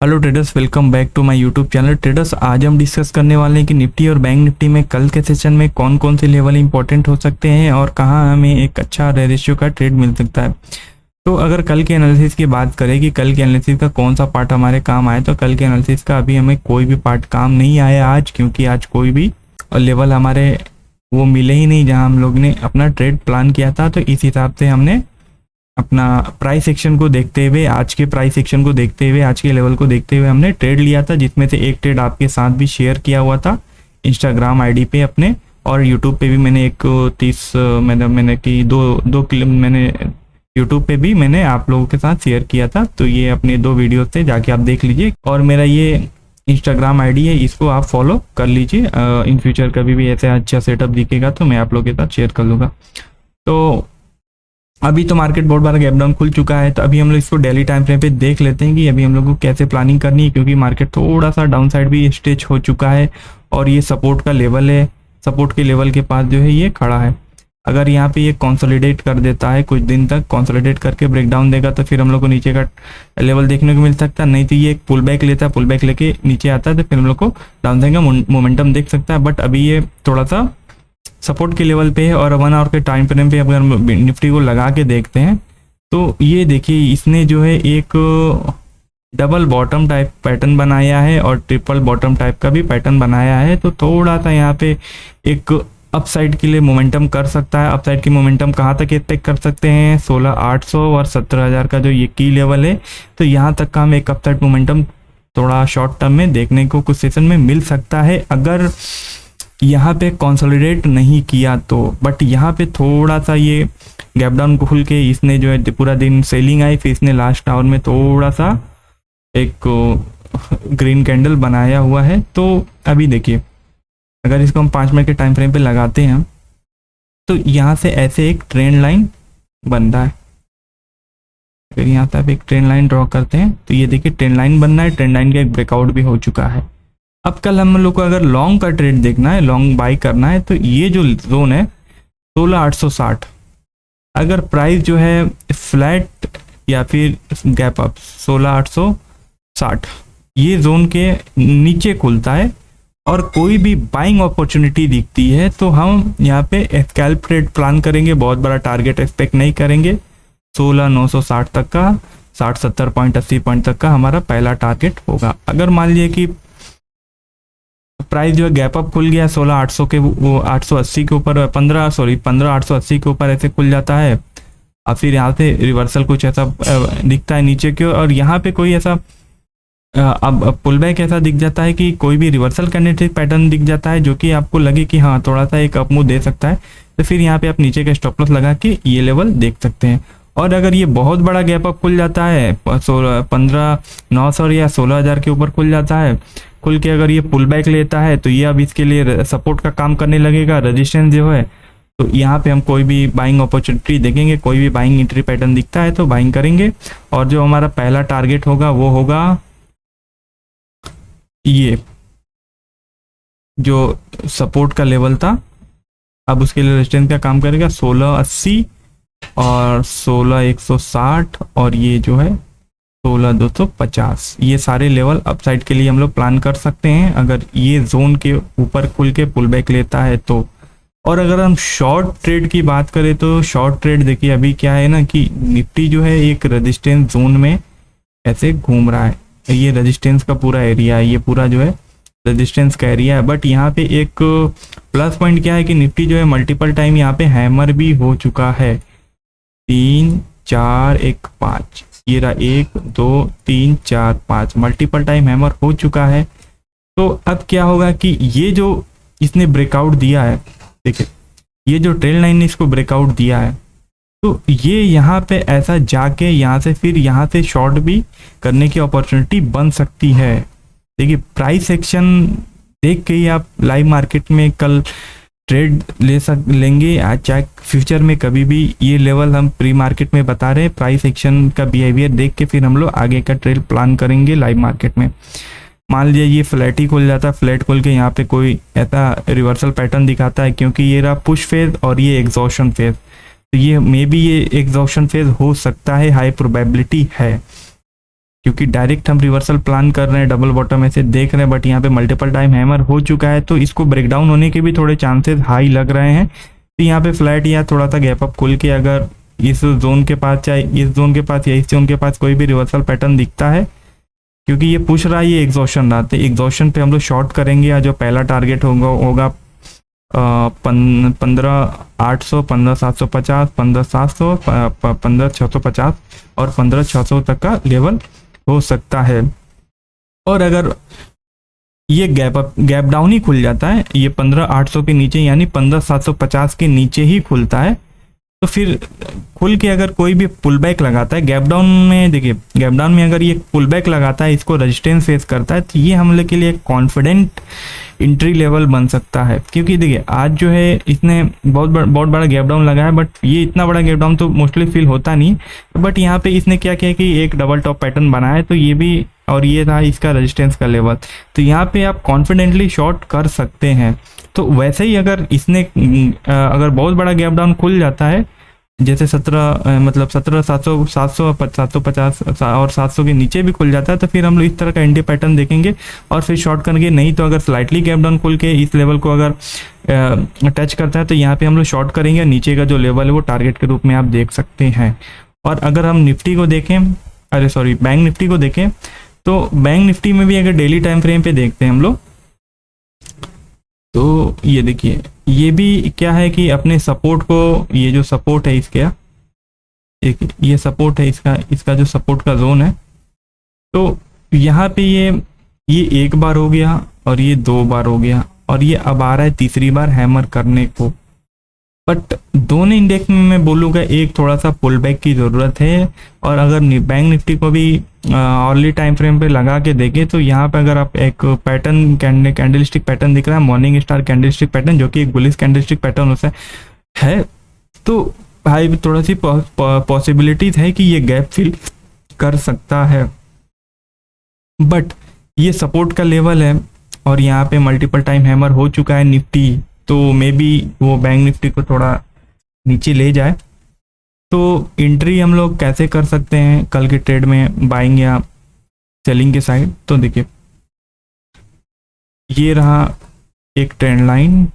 Hello traders, welcome back to my YouTube channel. Traders, आज हम discuss करने वाले हैं कि निफ्टी और बैंक निफ्टी में कल के सेशन में कौन कौन से लेवल इंपॉर्टेंट हो सकते हैं और कहां हमें एक अच्छा रेशियो का ट्रेड मिल सकता है। तो अगर कल के एनालिसिस की बात करें कि कल के एनालिसिस का कौन सा पार्ट हमारे काम आए, तो कल के एनालिसिस का अभी हमें कोई भी पार्ट काम नहीं आया आज, क्योंकि आज कोई भी लेवल हमारे वो मिले ही नहीं जहाँ हम लोग ने अपना ट्रेड प्लान किया था। तो इस हिसाब से हमने अपना प्राइस एक्शन को देखते हुए, आज के प्राइस एक्शन को देखते हुए, आज के लेवल को देखते हुए हमने ट्रेड लिया था, जिसमें से एक ट्रेड आपके साथ भी शेयर किया हुआ था इंस्टाग्राम आईडी पे अपने, और यूट्यूब पे भी मैंने एक 30 मैंने कि दो क्लिप मैंने यूट्यूब पे भी मैंने आप लोगों के साथ शेयर किया था। तो ये अपने 2 वीडियो थे, जाके आप देख लीजिए। और मेरा ये इंस्टाग्राम आईडी है, इसको आप फॉलो कर लीजिए। इन फ्यूचर कभी भी ऐसे अच्छा सेटअप दिखेगा तो मैं आप लोगों के साथ शेयर कर लूँगा। तो अभी तो मार्केट बहुत बार गैप डाउन खुल चुका है, तो अभी हम लोग इसको डेली टाइम फ्रेम पे देख लेते हैं कि अभी हम लोग को कैसे प्लानिंग करनी है, क्योंकि मार्केट थोड़ा सा डाउन साइड भी स्टेच हो चुका है और ये सपोर्ट का लेवल है। सपोर्ट के लेवल के पास जो है ये खड़ा है। अगर यहाँ पे ये कंसोलिडेट कर देता है, कुछ दिन तक कंसोलिडेट करके ब्रेक डाउन देगा, तो फिर हम लोग को नीचे का लेवल देखने को मिल सकता है। नहीं तो ये एक पुल बैक लेता है, पुल बैक लेके नीचे आता है, तो फिर हम लोग को डाउन साइड का मोमेंटम देख सकता है। बट अभी ये थोड़ा सा सपोर्ट के लेवल पे है। और 1 आवर के टाइम फ्रेम पे अगर निफ्टी को लगा के देखते हैं तो ये देखिए, इसने जो है एक डबल बॉटम टाइप पैटर्न बनाया है और ट्रिपल बॉटम टाइप का भी पैटर्न बनाया है। तो थोड़ा सा यहाँ पे एक अपसाइड के लिए मोमेंटम कर सकता है। अपसाइड की मोमेंटम कहाँ तक एक्सपेक्ट कर सकते हैं? 16,800 और 17,000 का जो ये की लेवल है, तो यहाँ तक का हम एक अपसाइड मोमेंटम थोड़ा शॉर्ट टर्म में देखने को कुछ सेशन में मिल सकता है, अगर यहाँ पे कंसोलिडेट नहीं किया तो। बट यहाँ पे थोड़ा सा ये गैप डाउन को खुल के इसने जो है पूरा दिन सेलिंग आई, फिर इसने लास्ट आवर में थोड़ा सा एक ग्रीन कैंडल बनाया हुआ है। तो अभी देखिए, अगर इसको हम 5 मिनट के टाइम फ्रेम पे लगाते हैं तो यहाँ से ऐसे एक ट्रेंड लाइन बन रहा है। अगर यहाँ से आप एक ट्रेंड लाइन ड्रॉ करते हैं तो ये देखिए ट्रेंड लाइन बन रहा है। ट्रेंड लाइन का एक ब्रेकआउट भी हो चुका है। अब कल हम लोग को अगर लॉन्ग का ट्रेड देखना है, लॉन्ग बाई करना है, तो ये जो जोन है 16,860, अगर प्राइस जो है फ्लैट या फिर गैप अप 16,860 ये जोन के नीचे खुलता है और कोई भी बाइंग अपॉर्चुनिटी दिखती है, तो हम यहाँ पे स्कैल्प ट्रेड प्लान करेंगे। बहुत बड़ा टारगेट एक्सपेक्ट नहीं करेंगे। 16,960 तक का, 60-70 पॉइंट 80 पॉइंट तक का हमारा पहला टारगेट होगा। अगर मान लीजिए कि प्राइस जो है गैप अप खुल गया 16,800 के, वो 880 के ऊपर 15,880 के ऊपर ऐसे खुल जाता है, और फिर यहाँ से रिवर्सल कुछ ऐसा दिखता है नीचे की ओर, और यहाँ पे कोई ऐसा अब पुल बैक ऐसा दिख जाता है कि कोई भी रिवर्सल कैंडिडेट पैटर्न दिख जाता है जो कि आपको लगे कि हाँ थोड़ा सा एक अप मूव दे सकता है, तो फिर यहाँ पे आप नीचे का स्टॉप लॉस लगा के ये लेवल देख सकते हैं। और अगर ये बहुत बड़ा गैप अप खुल जाता है 15,900 या 16,000 के ऊपर खुल जाता है, खुल के अगर ये पुल बैक लेता है, तो ये अब इसके लिए सपोर्ट का काम करने लगेगा, रेजिस्टेंस जो है। तो यहाँ पे हम कोई भी बाइंग अपॉर्चुनिटी देखेंगे, कोई भी बाइंग एंट्री पैटर्न दिखता है तो बाइंग करेंगे। और जो हमारा पहला टारगेट होगा वो होगा ये जो सपोर्ट का लेवल था, अब उसके लिए रेजिस्टेंस का काम करेगा 1680 और 16,160 और ये जो है 16,250। ये सारे लेवल अपसाइड के लिए हम लोग प्लान कर सकते हैं अगर ये जोन के ऊपर खुल के पुल बैक लेता है तो। और अगर हम शॉर्ट ट्रेड की बात करें तो शॉर्ट ट्रेड देखिए, अभी क्या है ना कि निफ्टी जो है एक रेजिस्टेंस जोन में ऐसे घूम रहा है। ये रेजिस्टेंस का पूरा एरिया है, ये पूरा जो है रेजिस्टेंस का एरिया है। बट यहाँ पे एक प्लस पॉइंट क्या है कि निफ्टी जो है मल्टीपल टाइम यहाँ पे हैमर भी हो चुका है। 3 4 1 5, ये रहा 1 2 3 4 5, मल्टीपल टाइम हैमर हो चुका है। तो अब क्या होगा कि ये जो इसने ब्रेकआउट दिया है, देखिए ये जो ट्रेल लाइन ने इसको ब्रेकआउट दिया है, तो ये यहाँ पे ऐसा जाके यहाँ से फिर यहाँ से शॉर्ट भी करने की अपॉर्चुनिटी बन सकती है। देखिए प्राइस एक्शन देख के ही आप लाइव मार्केट में कल ट्रेड लेंगे। आज चाहे फ्यूचर में कभी भी ये लेवल हम प्री मार्केट में बता रहे हैं, प्राइस एक्शन का बिहेवियर देख के फिर हम लोग आगे का ट्रेड प्लान करेंगे लाइव मार्केट में। मान लीजिए ये फ्लैट ही खुल जाता है, फ्लैट खुल के यहाँ पे कोई ऐसा रिवर्सल पैटर्न दिखाता है, क्योंकि ये रहा पुश फेज और ये एग्जॉशन फेज, तो ये मे बी ये एग्जॉशन फेज हो सकता है, हाई प्रोबेबिलिटी है। क्योंकि डायरेक्ट हम रिवर्सल प्लान कर रहे हैं, डबल बॉटम ऐसे देख रहे हैं, बट यहाँ पे मल्टीपल टाइम हैमर हो चुका है, तो इसको ब्रेकडाउन होने के भी थोड़े चांसेस हाई लग रहे हैं। तो यहाँ पे फ्लैट या थोड़ा सा गैप अप खुल के अगर इस जोन के पास, चाहे इस जोन के पास या इस जोन के पास कोई भी रिवर्सल पैटर्न दिखता है, क्योंकि ये पुश रहा है, ये एग्जॉशन रहा, तो एग्जॉशन पे हम लोग शॉर्ट करेंगे। या जो पहला टारगेट होगा 15,800, 15,750, 15,700, 15,650 और 15,600 तक का लेवल हो सकता है। और अगर ये गैप डाउन ही खुल जाता है, ये 15,800 के नीचे यानी 15,750 के नीचे ही खुलता है, तो फिर खुल के अगर कोई भी पुल बैक लगाता है गैप डाउन में, देखिए गैप डाउन में अगर ये पुल बैक लगाता है, इसको रेजिस्टेंस फेस करता है, तो ये हम लोग के लिए कॉन्फिडेंट एंट्री लेवल बन सकता है। क्योंकि देखिए आज जो है इसने बहुत बड़ा गैप डाउन लगा है, बट ये इतना बड़ा गैप डाउन तो मोस्टली फील होता नहीं, बट यहाँ पे इसने क्या किया कि एक डबल टॉप पैटर्न बनाया है, तो ये भी, और ये था इसका रेजिस्टेंस का लेवल, तो यहाँ पे आप कॉन्फिडेंटली शॉर्ट कर सकते हैं। तो वैसे ही अगर इसने अगर बहुत बड़ा गैप डाउन खुल जाता है, जैसे 17,700, 750 और 700 के नीचे भी खुल जाता है, तो फिर हम लोग इस तरह का एंटी पैटर्न देखेंगे और फिर शॉर्ट करेंगे। नहीं तो अगर स्लाइटली गैप डाउन खुल के इस लेवल को अगर टच करता है, तो यहाँ पे हम लोग शॉर्ट करेंगे। नीचे का जो लेवल है वो टारगेट के रूप में आप देख सकते हैं। और अगर हम निफ्टी को देखें, बैंक निफ्टी को देखें, तो बैंक निफ्टी में भी अगर डेली टाइम फ्रेम पे देखते हैं हम लोग, तो ये देखिए, ये भी क्या है कि अपने सपोर्ट को, ये जो सपोर्ट है इसका, ये सपोर्ट है इसका जो सपोर्ट का जोन है, तो यहाँ पे ये एक बार हो गया और ये 2 बार हो गया और ये अब आ रहा है तीसरी बार हैमर करने को। बट दोनों इंडेक्स में मैं बोलूँगा एक थोड़ा सा पुल बैक की ज़रूरत है। और अगर बैंक निफ्टी को भी अर्ली टाइम फ्रेम पे लगा के देखें, तो यहाँ पे अगर आप एक पैटर्न कैंडलस्टिक पैटर्न दिख रहा है, मॉर्निंग स्टार कैंडलस्टिक पैटर्न, जो कि एक बुलिश कैंडलस्टिक पैटर्न होता है, तो भाई थोड़ा सी पॉसिबिलिटीज है कि ये गैप फिल कर सकता है। बट ये सपोर्ट का लेवल है और यहाँ पे मल्टीपल टाइम हैमर हो चुका है निफ्टी, तो मे बी वो बैंक निफ्टी को थोड़ा नीचे ले जाए। तो एंट्री हम लोग कैसे कर सकते हैं कल के ट्रेड में, बाइंग या सेलिंग के साइड? तो देखिए, ये रहा एक ट्रेंड लाइन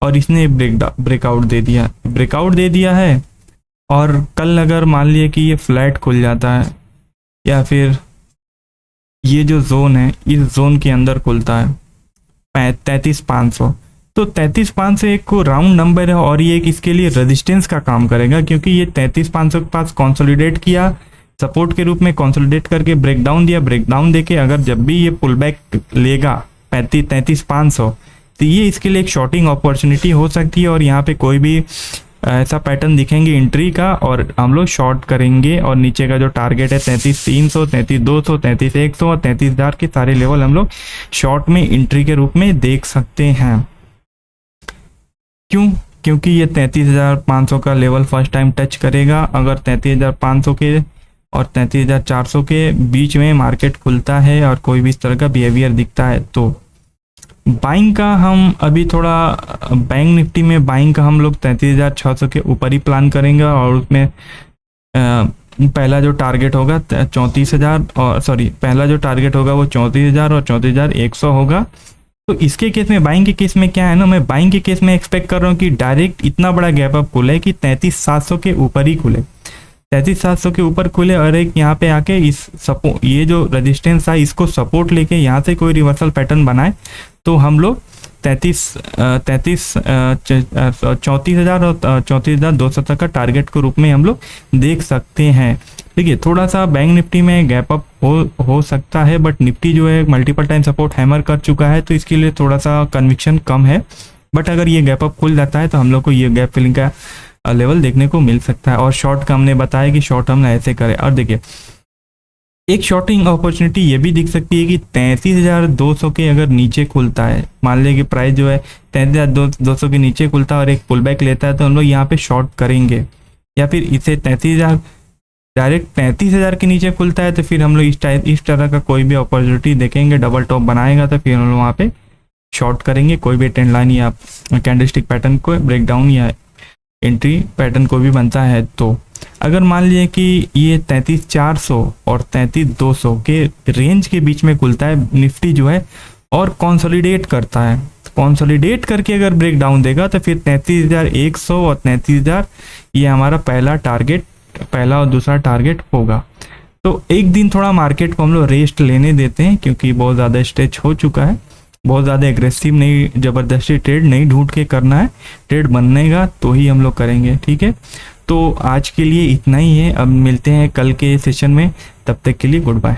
और इसने ब्रेकआउट दे दिया है। और कल अगर मान लिया कि ये फ्लैट खुल जाता है या फिर ये जो जोन है इस जोन के अंदर खुलता है 33,500, तो 33,500 एक को राउंड नंबर है और ये एक इसके लिए रेजिस्टेंस का काम करेगा, क्योंकि ये 33,500 के पास कंसोलिडेट किया, सपोर्ट के रूप में कंसोलिडेट करके ब्रेकडाउन दिया, ब्रेकडाउन देके अगर जब भी ये पुल बैक लेगा 33,500, तो ये इसके लिए एक शॉर्टिंग अपॉर्चुनिटी हो सकती है। और यहाँ पे कोई भी ऐसा पैटर्न दिखेंगे एंट्री का और हम लोग शॉर्ट करेंगे। और नीचे का जो टारगेट है 33,300, 33,200, 33,100 और 33,000 के सारे लेवल हम लोग शॉर्ट में एंट्री के रूप में देख सकते हैं। क्यों? क्योंकि ये 33,500 का लेवल फर्स्ट टाइम टच करेगा। अगर 33,500 के और 33,400 के बीच में मार्केट खुलता है और कोई भी इस तरह का बिहेवियर दिखता है, तो बाइंग का हम अभी थोड़ा बैंक निफ्टी में बाइंग का हम लोग 33,600 के ऊपर ही प्लान करेंगे। और उसमें पहला जो टारगेट होगा 34,000 और पहला जो टारगेट होगा वो 34,000 और 34,100 होगा। तो इसके केस में, बाइंग के केस में क्या है ना, मैं बाइंग के केस में एक्सपेक्ट कर रहा हूँ कि डायरेक्ट इतना बड़ा गैप अप खुले कि 33,700 के ऊपर ही खुले, 33,700 के ऊपर खुले और एक यहाँ पे आके ये जो रेजिस्टेंस था इसको सपोर्ट लेके यहाँ से कोई रिवर्सल पैटर्न बनाए, तो हम लोग 34,000 और 34,200 तक का टारगेट के रूप में हम लोग देख सकते हैं। देखिए, थोड़ा सा बैंक निफ्टी में गैप अप हो सकता है, बट निफ्टी जो है मल्टीपल टाइम सपोर्ट हैमर कर चुका है, तो इसके लिए थोड़ा सा कन्विक्शन कम है। बट अगर ये गैप अप खुल जाता है तो हम लोग को ये गैप फिलिंग का लेवल देखने को मिल सकता है। और शॉर्ट का हमने बताया कि शॉर्ट हम ऐसे करें। और देखिए, एक शॉर्टिंग अपॉर्चुनिटी ये भी दिख सकती है कि 33,200 के अगर नीचे खुलता है, मान लें कि प्राइस जो है 33,200 के नीचे खुलता है और एक पुल बैक लेता है, तो हम लोग यहाँ पे शॉर्ट करेंगे। या फिर इसे 33,000 डायरेक्ट 33,000 के नीचे खुलता है, तो फिर हम लोग इस तरह का कोई भी अपॉर्चुनिटी देखेंगे, डबल टॉप बनाएगा, तो फिर हम लोग वहाँ पे शॉर्ट करेंगे। कोई भी ट्रेंड लाइन या कैंडलस्टिक पैटर्न को ब्रेकडाउन या एंट्री पैटर्न को भी बनता है, तो अगर मान लीजिए कि ये 33,400 और 33,200 के रेंज के बीच में खुलता है निफ्टी जो है और कंसोलिडेट करता है, कंसोलिडेट करके अगर ब्रेक डाउन देगा तो फिर 33,100 और 33,000 ये हमारा पहला और दूसरा टारगेट होगा। तो एक दिन थोड़ा मार्केट को हम लोग रेस्ट लेने देते हैं क्योंकि बहुत ज़्यादा स्ट्रेच हो चुका है, बहुत ज़्यादा एग्रेसिव नहीं, ज़बरदस्ती ट्रेड नहीं ढूंढ के करना है, ट्रेड बनेगा तो ही हम लोग करेंगे। ठीक है, तो आज के लिए इतना ही है, अब मिलते हैं कल के सेशन में, तब तक के लिए गुड बाय।